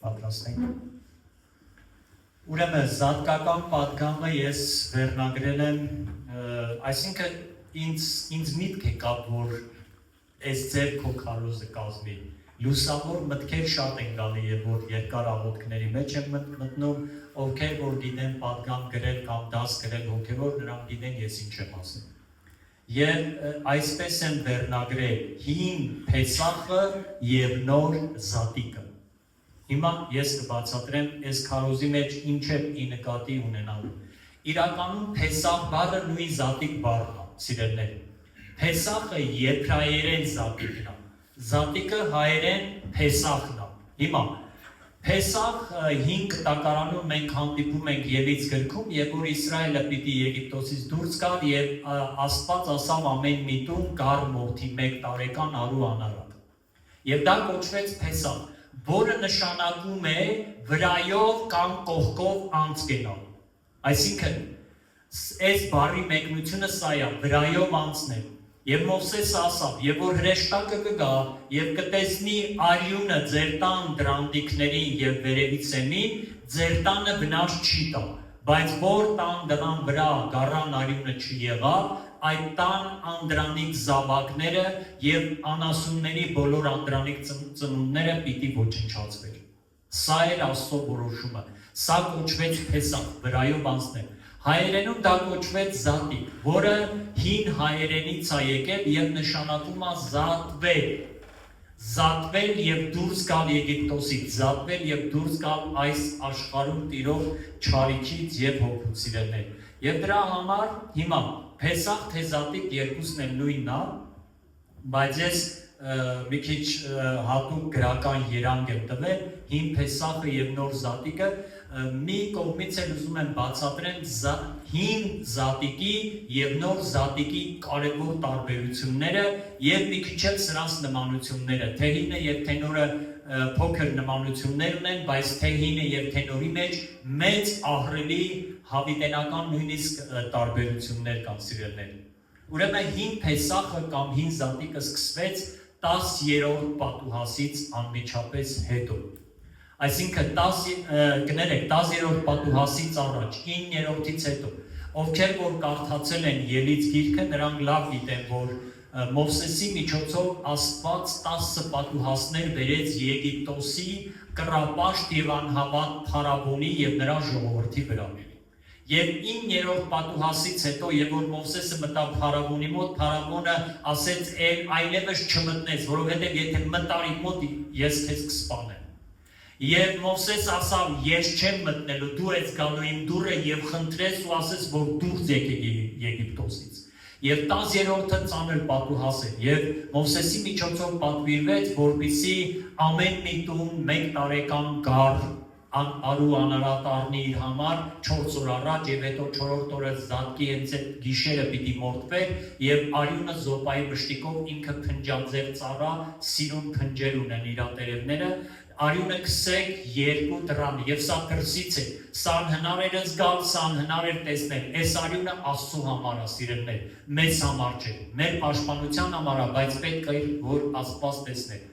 պատրաստ ենք։ Ուրեմն զատկական պատգամը ես վերնագրել եմ, այսինքն ինձ միտք եկավ, որ այս ձեր քո քարոզը կազմի։ Լուսավոր մտքեր շատ են գալի եւ որ երկար աղոթքների մեջ եմ մտնում, ովքեր որ գիտեն պատգամ գրել կամ դաս գրել հոգեվոր, նրանք գիտեն ես ինչ եմ ասում։ Եվ այսպես եմ վերնագրել հին Փեսախը եւ նոր Զատիկը։ Հիմա ես կբացատրեմ այս քարոզի մեջ ինչ է ի նկատի ունենալու։ Իրականում Փեսախ բառը նույն Զատիկ բառն է, սիրելիներ։ Փեսախը եբրայերեն Զատիկն է, Զատիկը հայերեն Փեսախն է։ Հիմա Փեսախ 5 կտակարանում մենք հանդիպում ենք Ելից գրքում, երբ որ Իսրայելը պիտի Եգիպտոսից դուրս գար եւ Աստված ասավ ամեն միտում գար մորթի 1 տարեկան արու անարատ։ Եվ դա կոչվեց Փեսախ, որը նշանակում է վրայով կամ կողքով անց գնալ։ Այսինքն այս բառի մեկնությունը սա է, վրայով անցնել։ Եվ Մովսեսը ասավ, եւ որ հրեշտակը կգա եւ կտեսնի արյունը ձեր տան դրանդիկներին եւ վերևից սեմին, ձեր տանը վնաս չի տա, բայց որ տան դրան վրա գառան արյունը չեղավ, այդ տան անդրանիկ զավակները եւ անասունների բոլոր անդրանիկ ծնունդները պիտի ոչնչացվեն։ Սա էր Աստծո որոշումը, սա կոչվեց Փեսախ, վրայով անցնել։ Հայերենում դա կոչվեց Զատիկ, որը հին հայերենից է եկել եւ նշանակում է զատվել։ Զատվել եւ դուրս գալ Եգիպտոսից, զատվել եւ դուրս գալ այս աշխարհում տիրող չարիքից եւ հոգուց սիրելիներ։ Եվ դրա համար հիմա Փեսախ թե Զատիկ երկուսն էլ նույնն է, բայց ես մի քիչ հատուկ գրական երանգ եմ տվել հին Փեսախը եւ նոր Զատիկը մի կողմից էլ ուզում եմ բացատրեմ հին Զատիկի եւ նոր Զատիկի կարևոր տարբերությունները եւ մի քիչ էլ սրանց նմանությունները։ Թե հինը եւ թե նորը փոքր նմանություններ ունեն, բայց թե հինը եւ թե նորի մեջ մեծ ահռելի հավիտենական նույնիսկ տարբերություններ կան սիրելիներ։ Ուրեմն հին Փեսախը կամ հին Զատիկը սկսվեց 10-րդ պատուհասից անմիջապես հետո։ Այսինքն 10-րդ պատուհասից առաջ, 9-րդից հետո, ովքեր որ կարդացել են Ելից գիրքը, նրանք լավ գիտեն, որ Մովսեսի միջոցով Աստված 10 պատուհասներ բերեց Եգիպտոսի կռապաշտ եւ անհավատ փարավոնի եւ նրա ժողովրդի վրա։ Եվ 9-րդ պատուհասից հետո, երբ որ Մովսեսը մտավ փարավոնի մոտ, փարավոնը ասեց այլևս չմտնես, որովհետև եթե մտար իմ մոտ, ես քեզ կսպանեմ։ Եվ Մովսես ասավ, ես չեմ մտնելու, դու ես գալու իմ դուռը եւ խնդրես ու ասես, որ դուրս եկեք Եգիպտոսից։ Եվ 10-րդը ծանր պատուհաս է, եւ Մովսեսի միջոցով պատվիրվեց, որպեսզի ամեն միտում 1 տարեկան գար արու անարատ առնի իր համար 4 օր առաջ եւ հետո 4-րդ օրը Զատկի հենց այդ գիշերը պիտի մորթվեր եւ արյունը զոպայի բշտիկով ինքը փնջաձև ծառա սիրուն փնջեր ունեն իր տերևները արյունը քսեք 2 դրամ եւ սա դրսից է սա հնար էր զգալ սա հնար էր տեսնել այս արյունը Աստծո համար է սիրելիներ մեզ համար չէ մեր պաշտպանության համար է բայց պետք է որ Աստված տեսներ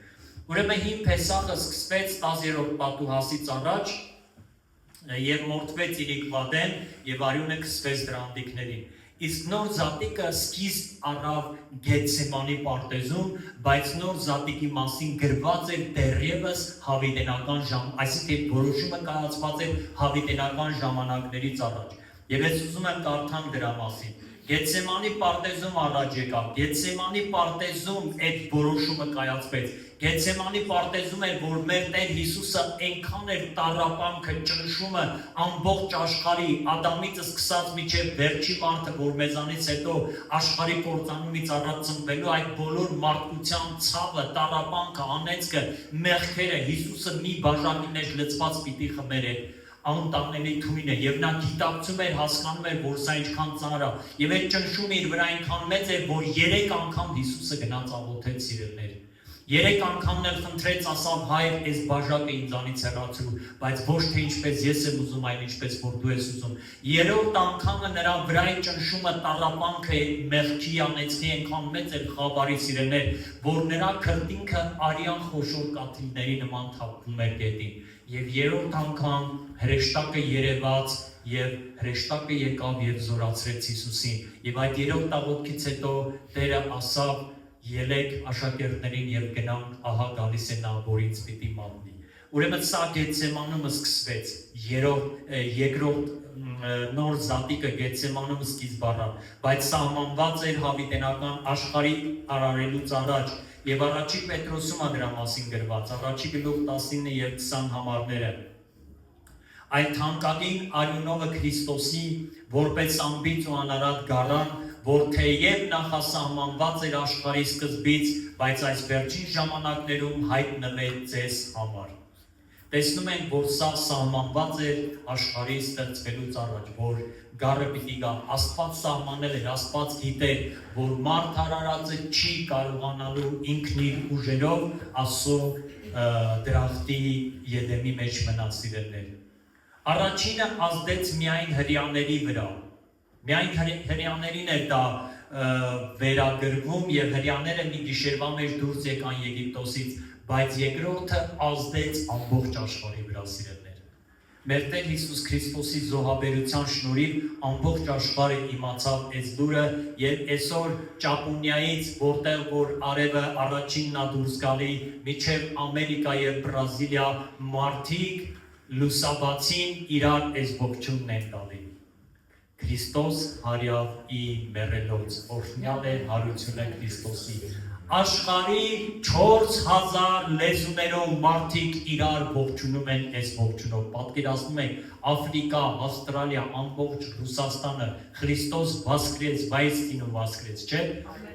Ուրեմն հին Փեսախը սկսվեց 10-րդ պատուհասից առաջ եւ մորթվեց իրիկվադեն եւ արյունը քսվեց դրանդիկներին։ Իսկ նոր Զատիկը սկիզբ առավ Գեթսեմանի պարտեզում, բայց նոր Զատիկի մասին գրված էր դեռևս հավիտենական այսինքն որոշումը կայացված էր հավիտենական ժամանակներից առաջ։ Եվ ես ուզում եմ կարդամ դրա մասին։ Գեթսեմանի պարտեզում առաջ եկավ։ Գեթսեմանի պարտեզում այդ որոշումը կայացվեց։ Գեթսեմանի պարտեզում էր, որ մեր Տեր Հիսուսը այնքան էր տառապանքը, ճնշումը ամբողջ աշխարհի Ադամից սկսած մինչև վերջի մարդը, որ մեզանից հետո աշխարհի կործանումից առաջ ծնվելու այդ բոլոր մարդկության ցավը, տառապանքը, անեծքը, մեղքերը Հիսուսը մի բաժակի մեջ լցված պիտի խմեր էր անտանելի թույնը եւ նա գիտակցում էր հասկանում էր որ սա ինչքան ծանր է եւ այդ ճնշումը իր վրա այնքան մեծ էր որ 3 անգամ Հիսուսը գնաց աղոթեց սիրելիներ 3 անգամն էլ խնդրեց, ասավ հայր, այս բաժակը ինձանից հեռացրու, բայց ոչ թե ինչպես ես եմ ուզում, այլ ինչպես որ դու ես ուզում։ 3-րդ անգամը նրա վրայի ճնշումը տառապանքը մեղքի անեցքի այնքան մեծ էր խաբարի սիրելներ, որ նրա քրտինքը արյան խոշոր կաթիլների նման թափվում էր գետին։ Եվ 3-րդ անգամ հրեշտակը երևաց եւ հրեշտակը եկավ եւ զորացրեց Հիսուսին։ Եվ այդ 3-րդ աղոթքից հետո Տերը ասավ. Ելեք աշակերտներին եւ գնանք, ահա գալիս է նա, որ ինձ պիտի մատնի։ Ուրեմն սա Գեթսեմանում սկսվեց, երկրորդ նոր զատիկը Գեթսեմանում սկիզբ առավ, բայց սահմանված էր հավիտենական աշխարհի արարելուց առաջ, եւ առաջի Պետրոսում է դրա մասին գրված, առաջի գլուխ 19 եւ 20 համարները։ Այդ թանկագին արյունովը Քրիստոսի որպես անբիծ ու անարատ գարան, որ թեև նախասահմանված էր աշխարհի սկզբից, բայց այս վերջին ժամանակներում հայտնվեց ձեզ համար։ Տեսնում ենք, որ սա սահմանված էր աշխարհի ստեղծվելուց առաջ, որ գառը պիտի գա, Աստված սահմանել էր, Աստված գիտեր, որ մարդ արարածը չի կարողանալու ինքն իր ուժերով Աստծո դրախտի Եդեմի մեջ մնալ սիրելներ։ Առաջինը ազդեց միայն հրեաների վրա։ Միայն հրեաներին էր դա վերագրվում եւ հրեաները մի գիշերվա մեջ դուրս եկան Եգիպտոսից, բայց երկրորդը ազդեց ամբողջ աշխարհի վրա սիրելներ։ Մեր Տեր Հիսուս Քրիստոսի զոհաբերության շնորհիվ ամբողջ աշխարհը իմացավ այս լուրը եւ այսօր Ճապոնիայից, որտեղ որ արևը առաջինն է դուրս գալի, միջև Ամերիկա եւ Բրազիլիա մարդիկ լուսաբացին իրար այս ողջունն են տալի։ Քրիստոս հարյավ ի մեռելոց, օրհնյալ է հարությունը Քրիստոսի։ Աշխարհի 4000 լեզուներով մարդիկ իրար ողջունում են այս ողջունով։ Պատկերացնում եք Աֆրիկա, Ավստրալիա, ամբողջ Ռուսաստանը Քրիստոս վասկրեց, վայսկինը վասկրեց, չէ՞։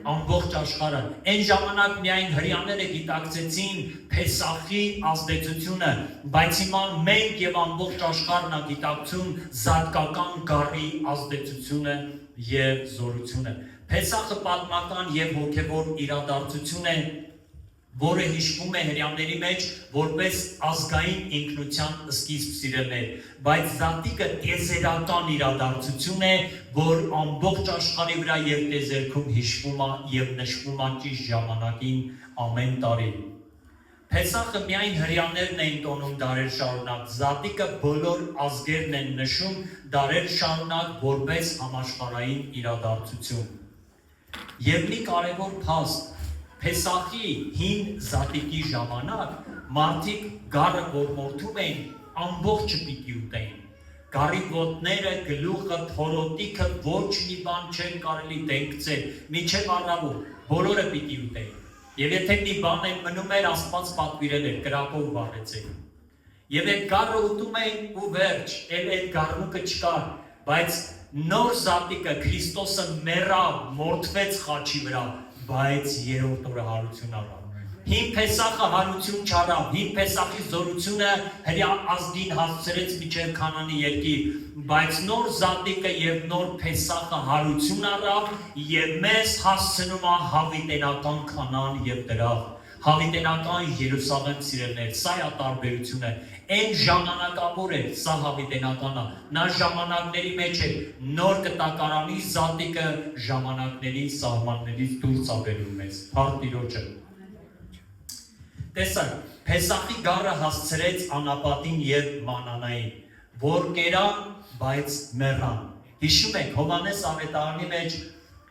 Ամբողջ աշխարհը։ Այն ժամանակ միայն հրեաները գիտակցեցին Փեսախի ազդեցությունը, բայց հիմա մենք եւ ամբողջ աշխարհն է գիտակցում զատկական գառի ազդեցությունը եւ զորությունը։ Փեսախը պատմական եւ հոգեվոր իրադարձություն է, որը հիշվում է հրեաների մեջ որպես ազգային ինքնության սկիզբ սիրելներ, բայց զատիկը տիեզերական իրադարձություն է, որ ամբողջ աշխարհի վրա եւ տիեզերքում հիշվում է եւ նշվում է ճիշտ ժամանակին ամեն տարի։ Փեսախը միայն հրեաներն էին տոնում դարեր շարունակ, զատիկը բոլոր ազգերն են նշում դարեր շարունակ որպես համաշխարհային իրադարձություն։ Եվ մի կարևոր փաստ, Փեսախի հին զատիկի ժամանակ մարդիկ գառը ողորմում էին, ամբողջը պիտի ուտեին։ Գառի ոտները, գլուխը, թորոտիքը ոչ մի բան չեն կարելի դենքցել, մինչև առավոտ, բոլորը պիտի ուտեին։ Եվ եթե մի բան են մնում էր, Աստված պատվիրել էր, կրակով վառեցին։ Եվ այդ գառը ուտում էին ու վերջ, այդ գառնուկը չկար, բայց նոր զատիկը Քրիստոսը մեռավ, մորթվեց խաչի վրա, բայց երրորդ օրը հարություն առավ։ Հին Փեսախը հարություն չառավ, հին Փեսախի զորությունը հրեա ազգին հասցրեց մինչև Քանանի երկիր, բայց նոր զատիկը եւ նոր Փեսախը հարություն առավ եւ մեզ հասցնում է հավիտենական Քանան եւ դրախ, հավիտենական Երուսաղեմ սիրելներ, սա է տարբերությունը։ Այն ժամանակավոր է, սա հավիտենական է, նա ժամանակների մեջ է, նոր կտակարանի զատիկը ժամանակների սահմաններից դուրս աբերում մեզ, փառք Տիրոջը։ Տեսակ, Փեսախի գառը հասցրեց անապատին եւ մանանային, որ կերան, բայց մեռան։ Հիշում եք, Հովհաննես ավետարանի մեջ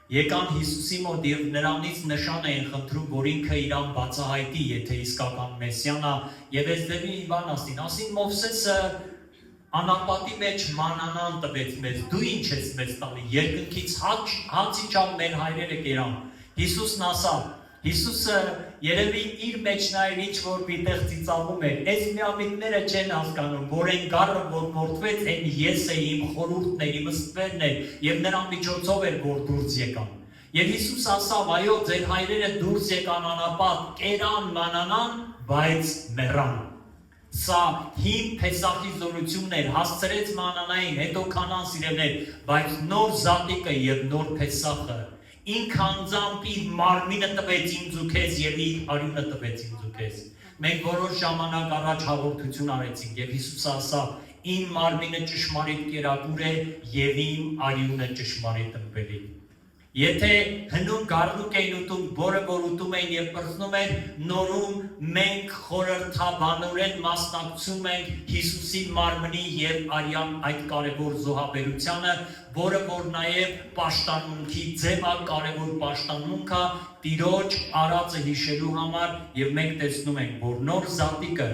եկան Հիսուսի մոտ եւ նրանից նշան էին խնդրում, որ ինքը իրան բացահայտի, եթե իսկական Մեսիան է, եւ այս դեպի բան ասին Մովսեսը անապատի մեջ մանանան տվեց մեզ, դու ինչ ես մեզ տալի, երկնքից հաց իջավ մեր հայրերը կերան։ Հիսուսն ասավ, Հիսուսը երևի իր մեջ նայր ինչ որ միտեղ ծիծաղում էր, այս միամիտները չեն հասկանում, որ այն գառը որ մորթվեց, այն ես էի, իմ խորհուրդն էր, իմ ստվերն էր, եւ նրան միջոցով էր որ դուրս եկան։ Եվ Հիսուս ասավ, այո, ձեր հայրերը դուրս եկան անապատ, կերան, մանանան, բայց մեռան։ Սա հին Փեսախի զորությունն էր, հասցրեց մանանային, հետո Քանան սիրելներ, բայց նոր զատիկը եւ նոր Փեսախը ինք անձամբ իր մարմինը տվեց ինձ ու քեզ եւ իր արյունը տվեց ինձ ու քեզ։ Մենք որոշ ժամանակ առաջ հաղորդություն արեցինք եւ Հիսուսը ասավ. Իմ մարմինը ճշմարիտ կերակուր է եւ իմ արյունը ճշմարիտ ըմպելի։ Եթե հնում գառնուկ էին ուտում, որը որ ուտում էին եւ պրծնում են, նորում մենք խորհրդաբանորեն մասնակցում ենք Հիսուսի մարմնի եւ արյան այդ կարևոր զոհաբերությանը, որը որ նաեւ պաշտամունքի ձև է, կարևոր պաշտամունք է Տիրոջ արածը հիշելու համար եւ մենք տեսնում ենք, որ նոր զատիկը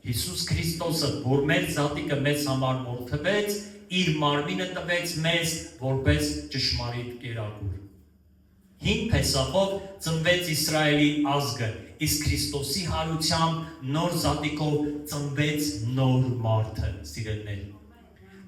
Հիսուս Քրիստոսը, որ մեր զատիկը մեզ համար մորթվեց, իր մարմինը տվեց մեզ որպես ճշմարիտ կերակուր։ Հին Փեսախով ծնվեց Իսրայելի ազգը, իսկ Քրիստոսի հարությամբ նոր զատիկով ծնվեց նոր մարդը, սիրելիներ։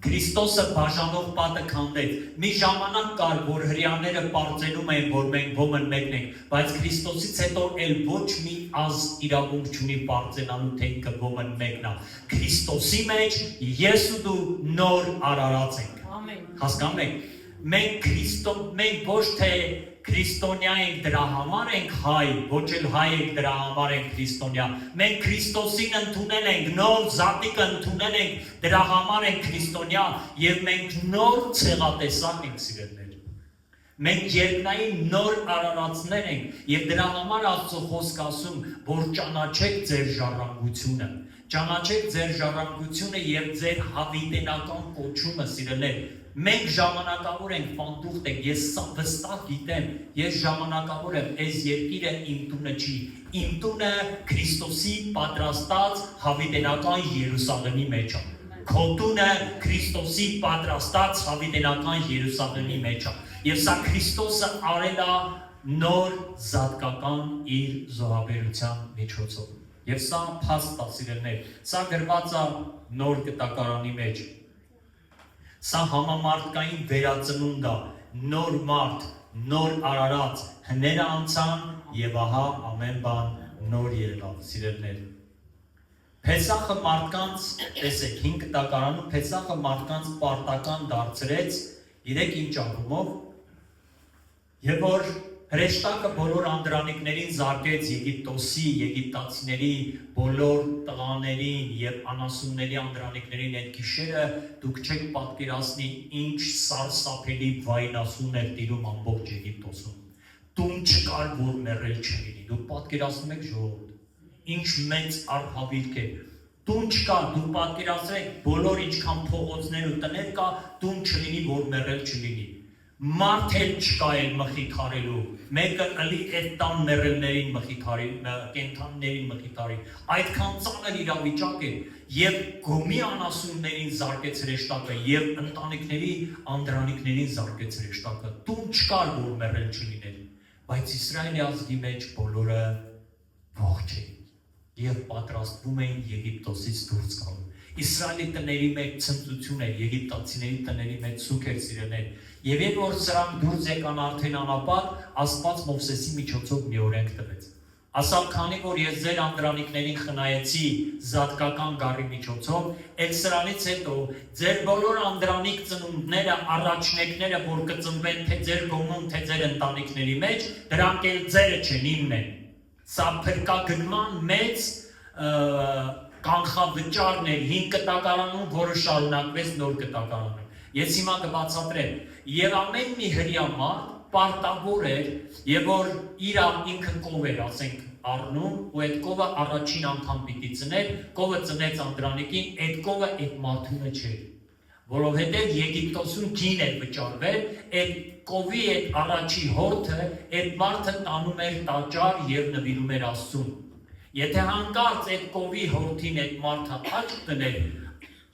Քրիստոսը բաժանող պատը քանդեց։ Մի ժամանակ կար, որ հրեաները պարծենում էին, որ մենք ոմն մեկն ենք, բայց Քրիստոսից հետո էլ ոչ մի ազգ իրավունք չունի պարծենալու, թե ինքը ոմն մեկն է։ Քրիստոսի մեջ ես ու դու նոր արարած ենք։ Ամեն։ Հասկանում եք։ Մենք ոչ թե քրիստոնյա ենք դրա համար ենք հայ, ոչ էլ հայ ենք դրա համար ենք քրիստոնյա։ Մենք Քրիստոսին ընդունել ենք, նոր զատիկը ընդունել ենք, դրա համար ենք քրիստոնյա եւ մենք նոր ցեղատեսակ ենք, սիրելիներ։ Մենք երկնային նոր արարածներ ենք եւ դրա համար Աստծո խոսքը ասում, որ ճանաչեք ձեր ժառանգությունը։ Ճանաչեք ձեր ժառանգությունը եւ ձեր հավիտենական կոչումը, սիրելիներ։ Մենք ժամանակավոր ենք, ֆանտուղտ ենք, ես վստահ գիտեմ, ես ժամանակավոր եմ, այս երկիրը իմ տունը չի, իմ տունը Քրիստոսի պատրաստած հավիտենական Երուսաղեմի մեջ է, քո տունը Քրիստոսի պատրաստած հավիտենական Երուսաղեմի մեջ է, եւ սա Քրիստոսը արել է նոր զատկական իր զոհաբերության միջոցով, եւ սա փաստ է, սիրելիներ, սա գրված է նոր կտակարանի մեջ։ Սա համամարտկային վերածնունդ է, նոր մարդ, նոր արարած, հները անցան եւ ահա ամեն բան նոր եղավ, սիրելիներ։ Փեսախը մարդկանց, տեսեք, 5 կտակարանում Փեսախը մարդկանց պարտական դարձրեց, իրեք ինչ ակումով, եւ որ հրեշտակը բոլոր անդրանիկներին զարկեց Եգիպտոսի, եգիպտացիների բոլոր տղաներին եւ անասունների անդրանիկներին այդ գիշերը դուք չեք պատկերացնի ինչ սարսափելի վայնասուն էր տիրում ամբողջ Եգիպտոսում։ Տուն չկար, որ մեռել չլինի։ Դուք պատկերացնում եք ժողովուրդ, ինչ մեծ արհավիրք է։ Տուն չկա, դուք պատկերացրեք բոլոր ինչքան փողոցներ ու տներ կա, տուն չլինի, որ մեռել չլինի։ Մարդ էլ չկա էլ մխիթարելու, մեկը ըլի այդ տան մեռելներին մխիթարի, կենդանիներին մխիթարի, այդքան ծանր իրավիճակ է, եւ գոմի անասուններին զարկեց հրեշտակը, եւ ընտանիքների անդրանիկներին զարկեց հրեշտակը, տուն չկար, որ մեռել չլիներ, բայց Իսրայելի ազգի մեջ բոլորը ողջ էին եւ պատրաստվում էին Եգիպտոսից դուրս գալու։ Իսրայելի տների մեջ ցնծություն էր, եգիպտացիների տների մեջ սուք էր, սիրելիներ։ Եվ երբ որ սրանք դուրս եկան արդեն անապատ, Աստված Մովսեսի միջոցով մի օրենք տվեց։ Ասավ, քանի որ ես ձեր անդրանիկներին խնայեցի զատկական գառի միջոցով, այդ սրանից հետո ձեր բոլոր անդրանիկ ծնունդները, առաջնեկները, որ կծնվեն թե ձեր գոմում, թե ձեր ընտանիքների մեջ, դրանք էլ ձերը չեն, իմն են։ Սա փրկագնման մեծ կանխավճարներ 5 կտակարանում, որը շարունակվեց նոր կտակարանում։ Ես հիմա կբացատրեմ, եւ ամեն մի հրյա մարդ պարտավոր էր, եւ որ իր ինքը կով էր, ասենք, առնում, ու այդ կովը առաջին անգամ պիտի ծներ, կովը ծնեց անդրանիկին, այդ կովը այդ մարդունը չէր, որովհետեւ Եգիպտոսում ջին էր վճարվել, այդ կովի այդ առաջի հորթը, այդ մարդը տանում էր տաճար եւ նվիրում էր Աստծուն։ Եթե հանկարծ այդ կովի հորթին այդ մարդը աչք տներ,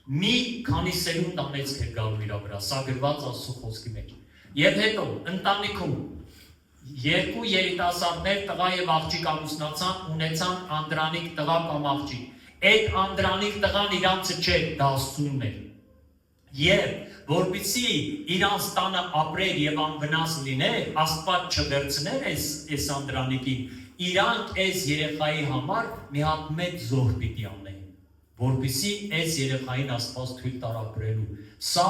մի քանի սերունդ անեցք էր գալու իր վրա, սա գրված Աստծո խոսքի մեջ։ Եվ հետո ընտանիքում երկու երիտասարդներ, տղա եւ աղջիկ ամուսնացան, ունեցան անդրանիկ տղա կամ աղջիկ։ Այդ անդրանիկ տղան իրանցը չէր, դա Աստծունն էր։ Եվ որպեսզի իրանց տանը ապրեր եւ անվնաս լիներ, Աստված չվերցներ այս անդրանիկին, իրանք այս երեխայի համար մի հատ մեծ զոհ պիտի անեն։ որպեսզի այս երեխային Աստված թույլ տար ապրելու։ Սա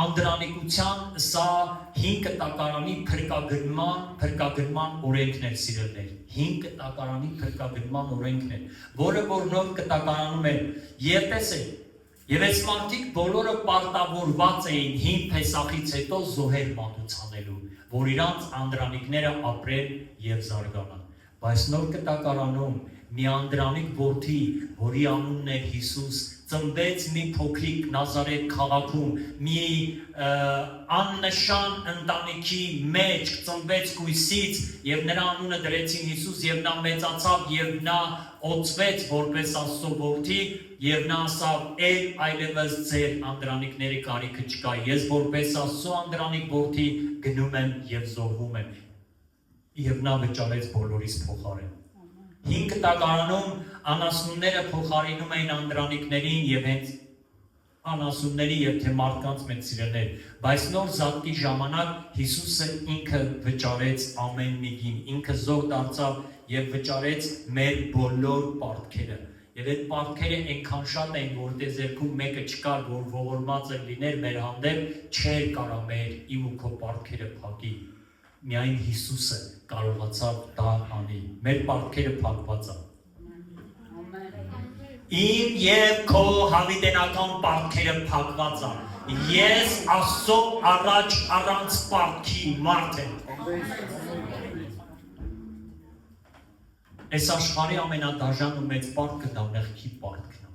անդրանիկության, սա 5 տակարանի փրկագնման օրենքն է, սիրելիներ։ 5 տակարանի փրկագնման օրենքն է, որը որ նոր կտակարանում է։ Եվ տեսեք, եւ այս մարդիկ բոլորը պարտավորված էին հին Փեսախից հետո զոհեր մատուցանելու, որ իրանց անդրանիկները ապրեն եւ զարգանան։ Բայց նոր կտակարանում մի անդրանիկ որդի, որի անունն էր Հիսուս, ծնվեց մի փոքրիկ Նազարեթ քաղաքում, մի աննշան ընտանիքի մեջ ծնվեց կույսից եւ նրա անունը դրեցին Հիսուս եւ նա մեծացավ եւ նա օծվեց որպես Աստծո որդի եւ նա ասավ այլևս ձեր անդրանիկների կարիքը չկա, ես որպես Աստծո անդրանիկ որդի գնում եմ եւ զոհվում եմ եւ նա վճարեց բոլորիս փոխարեն։ 5 տակարանում անասունները փոխարինում էին անդրանիկներին եւ հենց անասունների եւ թե մարդկանց մեծ սիրելներ, բայց նոր զատկի ժամանակ Հիսուսը ինքը վճարեց ամեն մեկին, ինքը զոհ դարձավ եւ վճարեց մեր բոլոր պարտքերը։ Եվ այդ պարտքերը այնքան շատ էին, որ դե ձերքում մեկը չկար, որ ողորմած լիներ մեր հանդեպ, չէր կարա մեր իմ ու քո պարտքերը փակի։ Միայն Հիսուսը կարողացավ դա անի։ Մեր պարտքերը փակված են։ Իմ եւ քո հավիտենական պարտքերը փակված են։ Ես Աստծո առաջ առանց պարտքի մարդ եմ։ Այս աշխարհի ամենադաժան ու մեծ պարտքը դա մեղքի պարտքն է։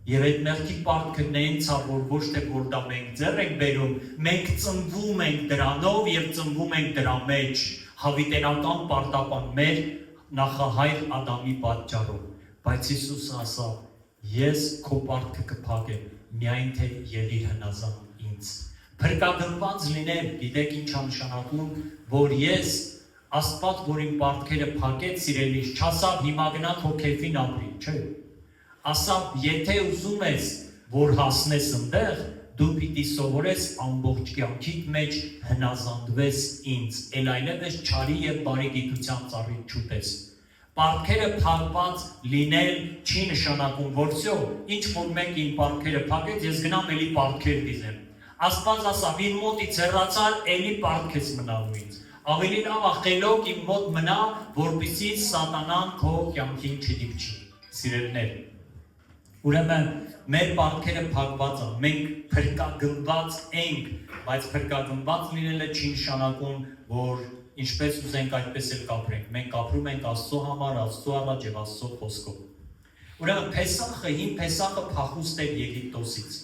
Եվ այդ մեղքի պարտքը նենց է, որ ոչ թե որ դա մենք ձեռ ենք բերում, մենք ծնվում ենք դրանով եւ ծնվում ենք դրա մեջ, հավիտենական պարտապան մեր նախահայր Ադամի պատճառով։ Բայց Հիսուսը ասավ. ես քո պարտքը կփակեմ, միայն թե ելիր հնազանդ ինձ։ Փրկագնված լինել, գիտեք ինչ է նշանակում, որ ես Աստված, որ իմ պարտքերը փակեց, սիրելիս, չասավ հիմա գնա քո քեֆին ապրի, չէ։ Ասավ, եթե ուզում ես, որ հասնես ընդեղ, դու պիտի սովորես ամբողջ կյանքիդ մեջ հնազանդվես ինձ, այլևս չարի եւ բարի գիտության ծառից չուտես։ Պարտքերը փակված լինել չի նշանակում, որ всё, ինչ որ մեկ իմ պարտքերը փակեց, ես գնամ էլի պարտքեր դիզեմ։ Աստված ասավ, իմ մոտից հեռացար, էլի պարտքես մնալու ինձ։ Ավելի լավ է խելոք իմ մոտ մնա, որպեսզի սատանան քո կյանքին չդիպչի։ Սիրելիներ, ուրեմն մեր պարտքերը փակված են, մենք փրկագնված ենք, բայց փրկագնված լինելը չի նշանակում, որ ինչպես ուզենք այդպես էլ կապրենք։ Մենք ապրում ենք Աստծո համար, Աստծո առաջ եւ Աստծո խոսքով։ Ուրեմն Փեսախը, հին Փեսախը փախուստ էր Եգիպտոսից։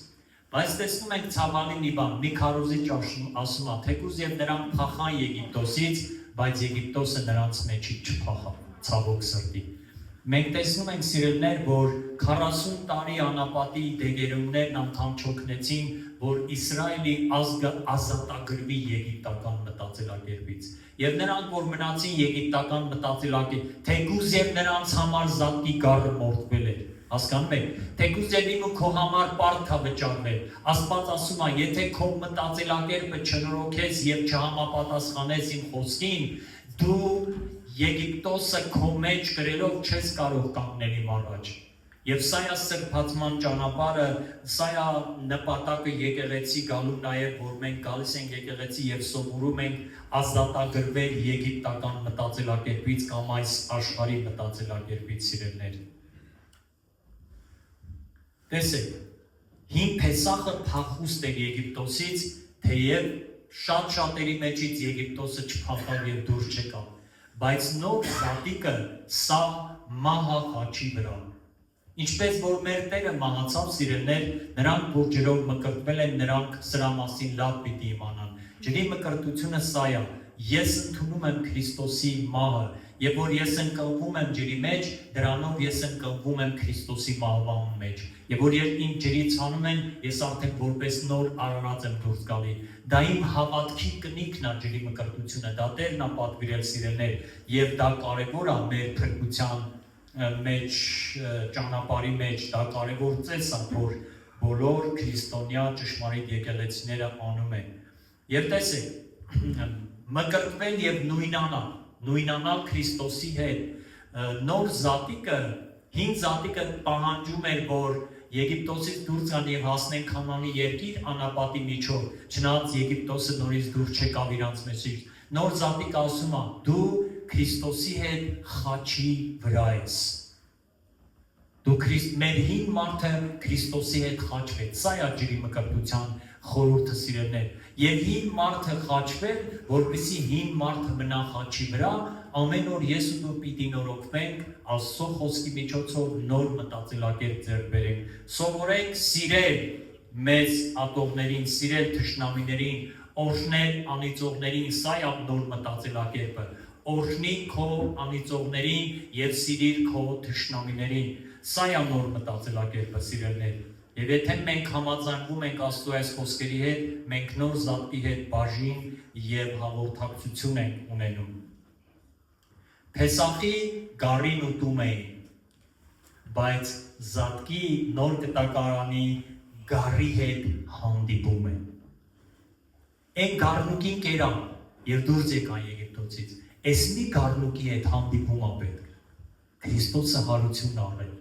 Բայց տեսնում ենք ցավալի մի բան, մի քարոզիչ ասում է, թեկուզ եւ նրանք փախան Եգիպտոսից, բայց Եգիպտոսը նրանց մեջից չփախավ, ցավոք սրտի։ Մենք տեսնում ենք սիրելիներ, որ 40 տարի անապատի դեգերումներն անգամ չօգնեցին, որ Իսրայելի ազգը ազատագրվի եգիպտական մտածելակերպից։ Եվ նրանք, որ մնացին եգիպտական մտածելակերպ, թեկուզ եւ նրանց համար զատկի գառը մորթվել էր։ Հասկանում եք, թեկուզ եւ իմ ու քո համար պարտք է վճարվել։ Աստված ասում է, եթե քո մտածելակերպը չնորոգես եւ չհամապատասխանես իմ խոսքին, դու Եգիպտոսը քո մեջ գրելով չես կարող կանգնել իմ առաջ։ Եվ սա է սրբացման ճանապարհը, սա է նպատակը եկեղեցի գալու նաև, որ մենք գալիս ենք եկեղեցի եւ սովորում ենք ազատագրվել եգիպտական մտածելակերպից կամ այս աշխարհի մտածելակերպից, սիրելիներ։ Տեսեք, հին Փեսախը փախուստ էր Եգիպտոսից, թեև շատ-շատերի մեջից Եգիպտոսը չփախավ եւ դուրս չեկավ, բայց նոր զատիկը սա մահա խաչի վրա։ Ինչպես որ մեր Տերը մահացավ, սիրելիներ, նրանք, որ ջրով մկրտվել են, նրանք սրա մասին լավ պիտի իմանան։ Ջրի մկրտությունը սա է, ես ընդունում եմ Քրիստոսի մահը, եւ որ ես ընկլվում եմ ջրի մեջ, դրանով ես ընկլվում եմ Քրիստոսի մահվան մեջ։ Եվ որ իմ ջրից հանում են, ես արդեն որպես նոր արարած եմ դուրս գալի։ Դա իմ հավատքի կնիքն է ջրի մկրտությունը, դա Տերն է պատվիրել, սիրելիներ, եւ դա կարեւոր է մեր փրկության մեջ ճանապարհի մեջ, դա կարևոր ծես է, որ բոլոր քրիստոնյա ճշմարիտ եկեղեցիները անում են։ Եվ տեսեք, մկրտվել եւ նույնանալ Քրիստոսի հետ, նոր զատիկը Հին Զատիկը պահանջում էր, որ Եգիպտոսից դուրս գան եւ հասնեն Քանանի երկիր անապատի միջով, չնայած Եգիպտոսը նորից դուրս չեկավ իրանց մեջից։ Նոր Զատիկը ասում է. դու Քրիստոսի հետ խաչի վրա ես։ Դու մեր հին մարդը Քրիստոսի հետ խաչվեց։ Սա է ջրի մկրտության խորհուրդը սիրելիներ։ Եվ հին մարդը խաչվել, որպեսզի հին մարդը մնա խաչի վրա, ամեն օր ես ու դու պիտի նորոգվենք, Աստծո խոսքի միջոցով նոր մտածելակերպ ձեռք բերենք։ Սովորենք սիրել մեզ ատողներին, սիրել թշնամիներին, օրհնել անիծողներին, սա է նոր մտածելակերպը։ Օրհնի քո անիծողներին եւ սիրիր քո թշնամիներին։ Սա է նոր մտածելակերպը, սիրելիներ։ Եվ եթե մենք համաձայնվում ենք Աստծո այս խոսքերի հետ, մենք նոր Զատկի հետ բաժին եւ հաղորդակցություն ենք ունենում։ Փեսախի գարին ուտում էին, բայց Զատկի նոր կտակարանի գարի հետ հանդիպում են։ Այն գառնուկին կերան եւ դուրս եկան Եգիպտոցից։ Այս մի գառնուկի հետ հանդիպում ա պետք։ Քրիստոսը հարություն առել։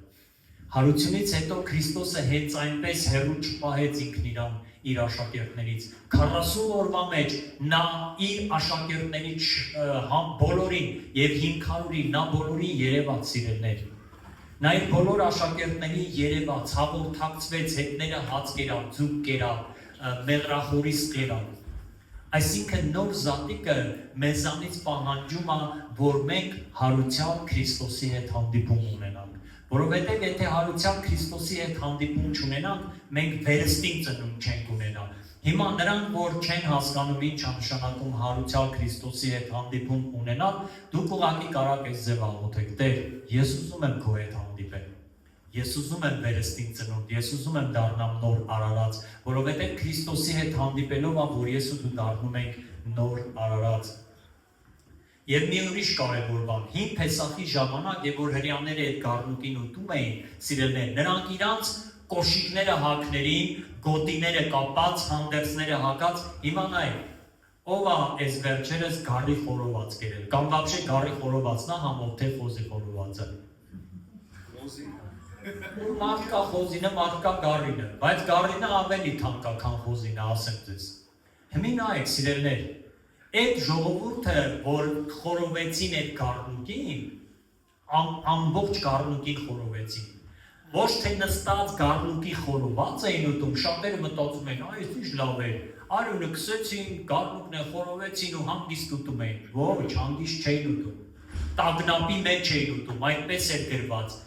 Հարությունից հետո Քրիստոսը հենց այնպես հեռու չպահեց ինքն իրան իր աշակերտներից։ 40 օրվա մեջ նա իր աշակերտներից բոլորին եւ 500-ին նա բոլորին երևաց, սիրելիներ։ Նա իր բոլոր աշակերտներին երևաց, հաղորդակցվեց, հետները հաց կերավ, ձուկ կերավ, մեղրախորիս կերավ։ Այսինքն նոր Զատիկը մեզանից պահանջում է, որ մենք հարությամբ Քրիստոսի հետ հանդիպում ունենանք։ Որովհետև եթե հարությամբ Քրիստոսի հետ հանդիպում չունենանք, մենք վերստին ծնունդ չենք ունենա։ Հիմա նրանք, որ չեն հասկանում ինչ է նշանակում հարությամբ Քրիստոսի հետ հանդիպում ունենալ, դուք ուղղակի կարող եք ձեւ աղոթեք. Տեր, ես ուզում եմ քո հետ հանդիպել։ Ես ուզում եմ վերստին ծնունդ, ես ուզում եմ դառնամ նոր արարած, որովհետև Քրիստոսի հետ հանդիպելով է, որ ես ու դու դառնում ենք նոր արարած։ Եվ մի ուրիշ կարևոր բան, հին Փեսախի ժամանակ, եւ որ հրեաները այդ գառնուկին ուտում էին, սիրելիներ, նրանք իրանց կոշիկները հագներին, գոտիները կապած, հանդերձները հագած, հիմա նայեք, ով է այս վերջերս գառի խորոված կերել, կամ вообще գառի խորովածն է համով թե խոզի խորովածը։ Մարդկա խոզինը, մարդկա գառինը, բայց գառինը ավելի թանկ է, քան խոզինը, ասեմ ձեզ։ Հիմա նայեք, սիրելիներ, այդ ժողովուրդը, որ խորովեցին այդ գառնուկին, ամբողջ գառնուկին խորովեցին։ Ոչ թե նստած գառնուկի խորոված էին ուտում, շատերը մտածում են, այս ինչ լավ է, արյունը քսեցին, գառնուկն է խորովեցին ու հանգիստ ուտում էին։ Ոչ, հանգիստ չէին ուտում։ Տագնապի մեջ էին ուտում, այդպես էր գրված։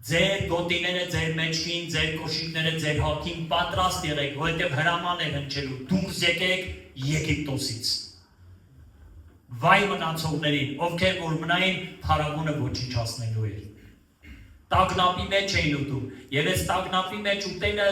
Ձեր գոտիները, ձեր մեջքին, ձեր կոշիկները, ձեր հագին պատրաստ եղեք, որովհետև հրաման է հնչելու, դուրս եկեք Եգիպտոսից։ Վայ մնացողներին, ովքեր որ մնային, փարավոնը ոչնչացնելու էր։ Տագնապի մեջ էին ուտում, եւ այս տագնապի մեջ ուտելը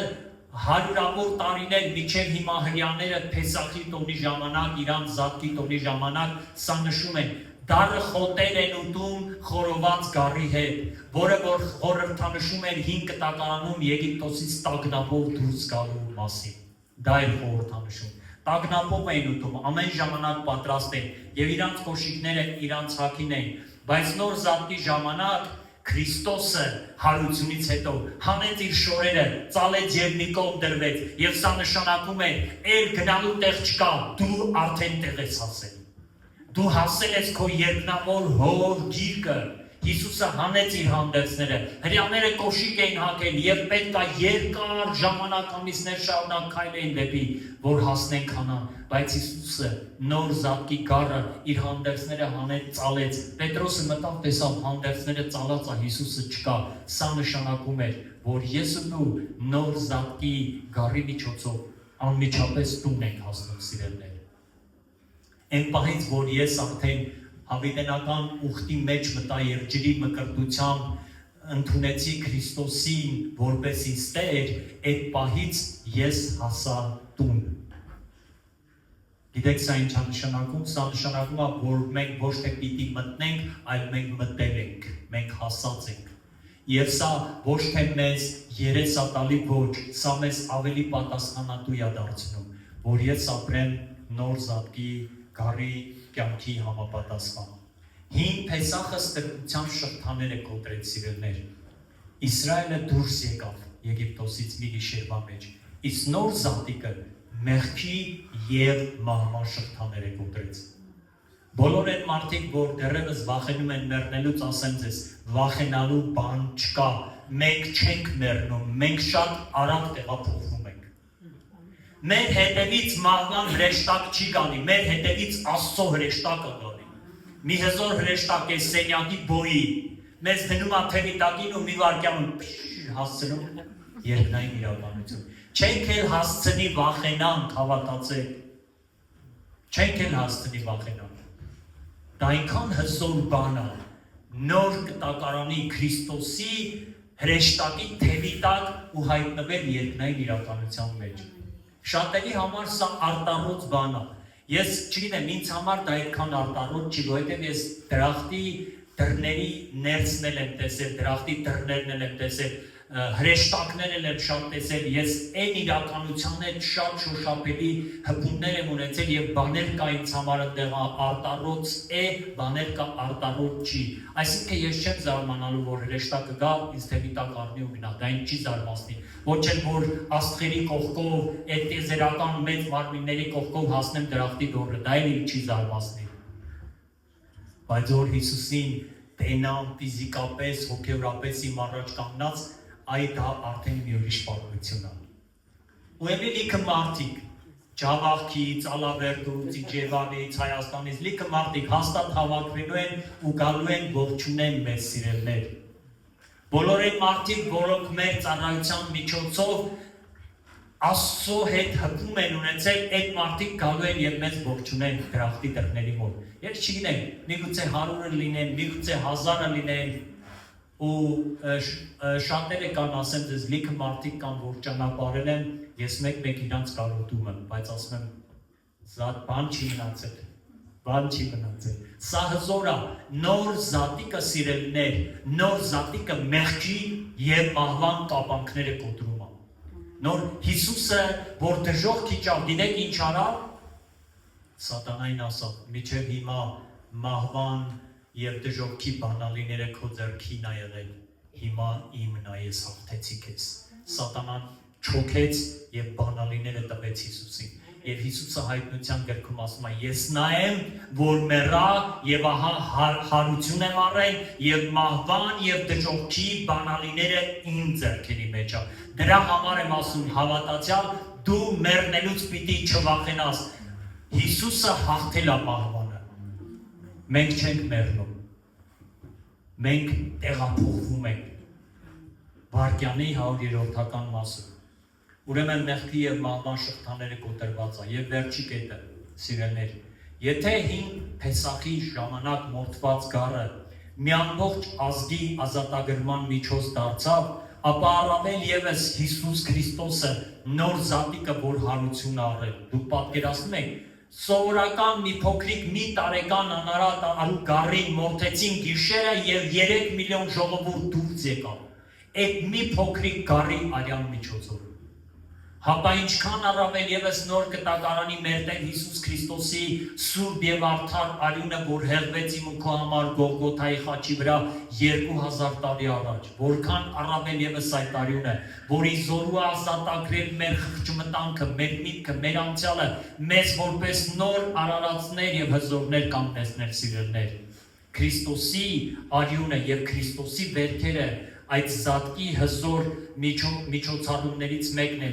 հարյուրավոր տարիներ միջև հիմա հրեաները Փեսախի տոնի ժամանակ, իրանց Զատկի տոնի ժամանակ սա նշում են։ Դառը խոտեր են ուտում խորոված գառի հետ, որը որ խորհրդանշում էր հին կտակարանում Եգիպտոսից տագնապով դուրս գալու մասին։ Դա էր խորհրդանշում։ Տագնապով էին ուտում, ամեն ժամանակ պատրաստ են, եւ իրանց կոշիկները իրանց հագին էին, բայց նոր Զատկի ժամանակ Քրիստոսը հարությունից հետո հանեց իր շորերը, ծալեց եւ մի կողմ դրվեց, եւ սա նշանակում է, «Էլ գնալու տեղ չկա, դու արդեն տեղ ես հասել»։ Դու հասել ես քո երկնավոր հոր գիրկը, Հիսուսը հանեց իր հանդերձները, հրեաները կոշիկ էին հագել եւ պետք է երկար ժամանակ ամիսներ շարունակ քայլեին դեպի, որ հասնեն Քանան, բայց Հիսուսը նոր Զատկի գառը իր հանդերձները հանեց, ծալեց։ Պետրոսը մտավ, տեսավ հանդերձները ծալած է, Հիսուսը չկա։ Սա նշանակում էր, որ ես ու դու նոր Զատկի գառի միջոցով անմիջապես տուն ենք հասնում, սիրելիներ։ Այն պահից, որ ես արդեն հավիտենական ուխտի մեջ մտա եւ ջրի մկրտությամբ ընդունեցի Քրիստոսին որպես ինձ Տեր, այդ պահից ես հասա տուն։ Գիտեք սա ինչ է նշանակում, սա նշանակում է, որ մենք ոչ թե պիտի մտնենք, այլ մենք մտել ենք, մենք հասած ենք։ Եվ սա ոչ թե մեզ երես է տալի, ոչ, սա մեզ ավելի պատասխանատու է դարձնում, որ ես ապրեմ նոր Զատկի գառի կյանքի համապատասխան։ Հին Փեսախը ստրկության շղթաները կոտրեց, սիրելիներ։ Իսրայելը դուրս եկավ Եգիպտոսից մի գիշերվա մեջ, իսկ նոր զատիկը մեղքի և մահվան շղթաներ է կոտրեց։ Բոլոր այն մարդիկ, որ դեռևս վախենում են մեռնելուց, ասեմ ձեզ, վախենալու բան չկա, մենք չենք մեռնում, մենք շատ արագ տեղափոխվում ենք։ Մեր հետևից մահվան հրեշտակ չի գալի, մեր հետևից Աստծո հրեշտակը գալի։ Մի հզոր հրեշտակ է սենյակի բոյի, մեզ դնում է թևի տակին ու մի վայրկյանում հասցնում երկնային իրականություն։ Չենք էլ հասցնի վախենանք, հավատացեք։ Չենք էլ հասցնի վախենանք։ Դա այնքան հզոր բան է, նոր կտակարանի Քրիստոսի հրեշտակի թևի տակ ու հայտնվել երկնային իրականության մեջ։ Շատերի համար սա արտառոց բան է։ Ես չգիտեմ, ինձ համար դա այդքան արտառոց չի, որովհետև ես դրախտի դռների ներսն եմ տեսել, դրախտի դռներն եմ տեսել, հրեշտակներն եմ շատ տեսել, ես այն իրականության հետ շատ շոշափելի հպումներ եմ ունեցել և բաներ կա ինձ համար այդտեղ արտառոց է, բաներ կա արտառոց չի։ Այսինքն ես չեմ զարմանալու, որ հրեշտակը գա, ինձ թևի տակ առնի ու գնա, դա ինձ չի զարմացնի։ Ոչ էլ որ աստղերի կողքով, այդ տիեզերական մեծ մարմինների կողքով հասնեմ դրախտի դոռը, դա էլ ինձ չի զարմացնի։ Բայց որ Հիսուսին տենամ ֆիզիկապես, հոգևորապես իմ առաջ կանգնած, այդ արդեն մի ուրիշ պատմություն է։ Ու ելի լիքը մարդիկ, Ջավախքից, Ալավերդուց, Իջևանից, Հայաստանից, լիքը մարդիկ հաստատ հավաքվելու են ու գալու են ողջունեն մեզ սիրելներ։ Բոլոր այն մարդիկ, որոնք մեր ծառայության միջոցով Աստծո հետ հպում են ունեցել, այդ մարդիկ գալու են և մեզ ողջունեն դրախտի դռների մոտ։ Ես չգիտեմ, միգուցե 100-ը լինեն, միգուցե 1000-ը լինեն, ու շատերը կան, ասեմ ձեզ, լիքը մարդիկ կան, որ ճանապարհել են, ես մեկ-մեկ իրանց կարոտում եմ, բայց ասում եմ, զատ բան չի մնացել, բան չի մնացել։ Սա հզոր է, նոր զատիկը սիրելիներ, նոր զատիկը մեղքի և մահվան կապանքները կոտրում է։ Նոր Հիսուսը, որ դժոխք իջավ, գիտեք ինչ արավ, սատանային ասավ, մինչև հիմա մահվան և դժոխքի բանալիները քո ձեռքին ա եղել, հիմա իմն ա, ես հաղթեցի քեզ։ Սատանան չոքեց և բանալիները տվեց Հիսուսին։ Եվ Հիսուսը հայտնության գրքում ասում է, ես նա եմ, որ մեռա և ահա հարություն եմ առել և մահվան և դժոխքի բանալիները իմ ձեռքերի մեջ ա։ Դրա համար եմ ասում, հավատացյալ, դու մեռնելուց պիտի չվախենաս։ Հիսուսը հաղթել է մահվանը։ Մենք չենք մեռնում, մենք տեղափոխվում ենք։ Վարքյանի 100-րդ մասը։ Ուրեմն մեղքի և մահվան շղթաները կոտրված է, և վերջի կետը, սիրելիներ, եթե հին Փեսախի ժամանակ մորթված գառը մի ամբողջ ազգի ազատագրման միջոց դարձավ, ապա առավել ևս Հիսուս Քրիստոսը նոր զատիկը, որ հարություն առել։ Դուք պատկերացնում եք, սովորական մի փոքրիկ մի տարեկան անարատ արու գառին մորթեցին գիշերը և 3 միլիոն ժողովուրդ դուրս եկավ։ Այդ մի փոքրիկ գառի արյան միջոցով։ Հապա ինչքան առավել ևս նոր կտակարանի մեր Տեր Հիսուս Քրիստոսի սուրբ և արդար արյունը, որ հեղվեց իմ ու քո համար Գողգոթայի խաչի վրա 2000 տարի առաջ, որքան առավել ևս այդ արյունը, որի զորու է ազատագրել մեր խղճմտանքը, մեր միտքը, մեր անցյալը, մեզ որպես նոր արարածներ և հզորներ կանգնեցնել սիրելիներ։ Քրիստոսի արյունը և Քրիստոսի վերքերը այդ զատկի հզոր միջոցառումներից մեկն է։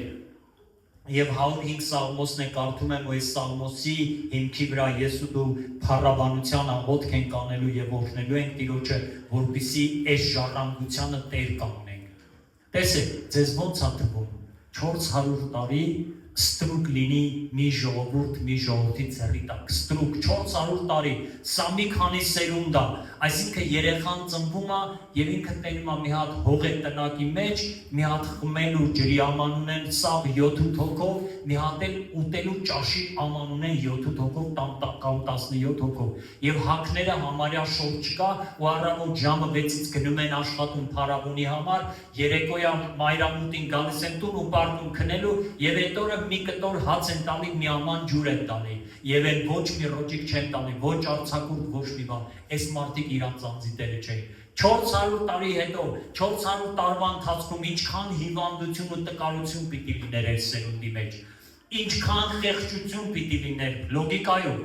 Եվ 105 Սաղմոսն է կարդում եմ, ու այս Սաղմոսի հիմքի վրա ես ու դու փառաբանության աղոթք ենք անելու և օրհնելու ենք Տիրոջը, որպեսզի այս ժառանգությանը տեր կանգնենք։ Տեսեք, ձեզ ոնց է թվում 400 տարի ստրուկ լինի մի ժողովրդի ձեռի տակ, ստրուկ 400 տարի, սա մի քանի սերունդ է, այսինքն երեխան ծնվում է և ինքը տենում է մի հատ հող է տնակի մեջ, մի հատ խմելու ջրի աման ունեն սաղ 7-8 հոգով, մի հատ էլ ուտելու ճաշի աման ունեն 7-8 հոգով կամ 17 հոգով, և հակները համարյա շոր չկա ու առավոտ ժամը 6-ից գնում են աշխատում փարավոնի համար, երեկոյան մայրամուտին գալիս են տուն ու պարկում քնելու և այդ օրը մի կտոր հաց են տալի, մի աման ջուր են տալի և էլ ոչ մի ռոճիկ չեն տալի, ոչ արձակուրդ, ոչ մի բան, այս մարդիկ իրանց անձի տերը չէին, 400 տարի հետո, 400 տարվա ընթացքում ինչքան հիվանդություն ու տկարություն պիտի լիներ այս սերունդի մեջ, ինչքան խեղճություն պիտի լիներ, լոգիկայով։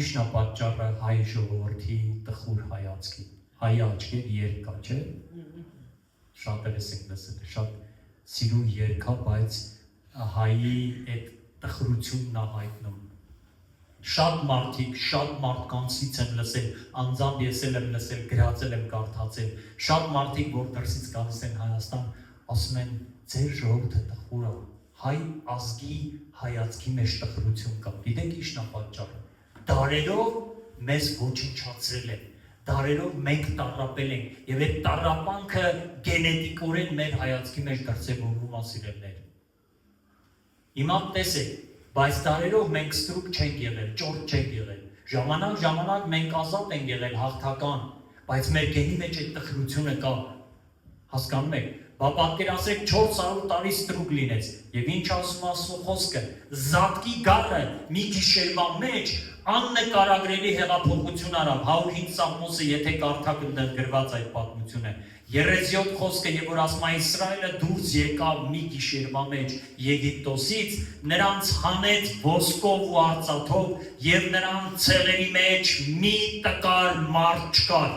Ինչն է պատճառը հայ ժողովրդի տխուր հայացքի, հայ աչքեր երկա, չէ՞։ Շատերս եք լսել, շատ սիրուն երկա, բայց հայի այդ տխրությունն է հայտնում։ Շատ մարդիկ, շատ մարդկանցից եմ լսել, անձամբ ես եմ լսել, գրածել եմ, կարդացել, շատ մարդիկ, որ դրսից գալիս են Հայաստան, ասում են, ձեր ժողովուրդը տխուր է, հայ ազգի հայացքի մեջ տխրություն կա։ Գիտեք ինչն է պատճառը։ Դարերով մեզ ոչնչացրել են, դարերով մենք տառապել ենք, եւ այդ տառապանքը գենետիկորեն մեր հայացքի մեջ դրսևորվում է սիրելիներ։ Հիմա տեսեք, բայց դարերով մենք ստրուկ չենք եղել, ճորտ չենք եղել, ժամանակ մենք ազատ ենք եղել հաղթական, բայց մեր գենի մեջ այդ տխրությունը կա, հասկանում եք, պատկերացրեք 400 տարի ստրուկ լինեց, եւ ինչ ասում Աստծո խոսքը, զատկի գառը մի գիշերվա մեջ աննկարագրելի հեղափոխություն արավ, 105 Սաղմոսը, եթե կարդաք այնտեղ գրված այդ պատմությունը, 37 խոսքը, եւ որ ասում է Իսրայելը դուրս եկավ մի գիշերվա մեջ Եգիպտոսից, նրանց հանեց ոսկով ու արծաթով, եւ նրանց ցեղերի մեջ մի տկար մարդ չկար։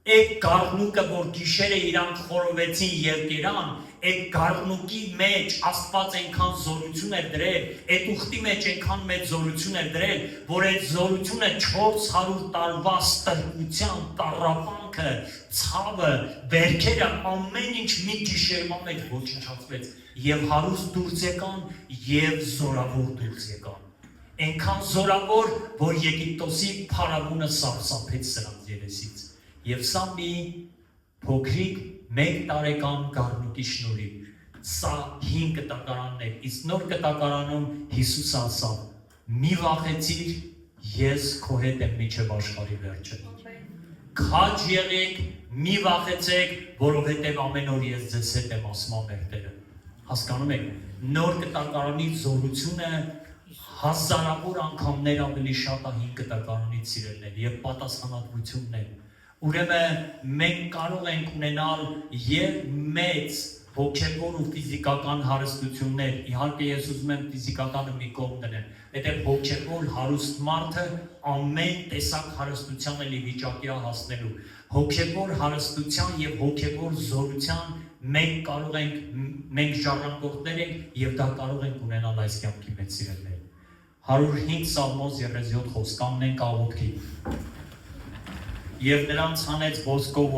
Այդ գառնուկը, որ գիշերը իրանք խորովեցին եւ կերան, այդ գառնուկի մեջ Աստված այնքան զորություն էր դրել, այդ ուխտի մեջ այնքան մեծ զորություն էր դրել, որ այդ զորությունը 400 տարվա ստրկության, տառապանքը, ցավը, վերքերը, ամեն ինչ մի գիշերվա մեջ ոչնչացվեց, եւ հարուստ դուրս եկան եւ զորավոր դուրս եկան։ Այնքան զորավոր, որ Եգիպտոսի փարավոնը սարսափեց սրանց երեսից։ Եվ սա մի փոքրիկ 1 տարեկան գառնուկի շնորհիվ, սա 5 կտակարանն է, իսկ նոր կտակարանում Հիսուս ասավ. մի վախեցիր, ես քո հետ եմ մինչև աշխարհի վերջը։ Քաջ եղեք, մի վախեցեք, որովհետև ամեն օր ես ձեզ հետ եմ, ասում է մեր Տերը։ Հասկանում եք, նոր կտակարանի զորությունը հազարավոր անգամներ ավելի շատ է 5 կտակարանից սիրելիներ եւ պատասխանատվությունն է։ Ուրեմն մենք կարող ենք ունենալ եւ մեծ հոգեվոր ու ֆիզիկական հարստություններ, իհարկե ես ուզում եմ ֆիզիկականը մի կողմ դնել, այդտեղ հոգեվոր հարուստ մարդը ամեն տեսակ հարստության էլի վիճակի է հասնելու, հոգեվոր հարստության եւ հոգեվոր զորության մենք կարող ենք, մենք ժառանգորդներ ենք եւ դա կարող ենք ունենալ այս կյանքի մեջ սիրելիներ։ 105 Սաղմոս 37 խոսք, կանգնենք աղոթքի։ Եվ նրանց հանեց ոսկով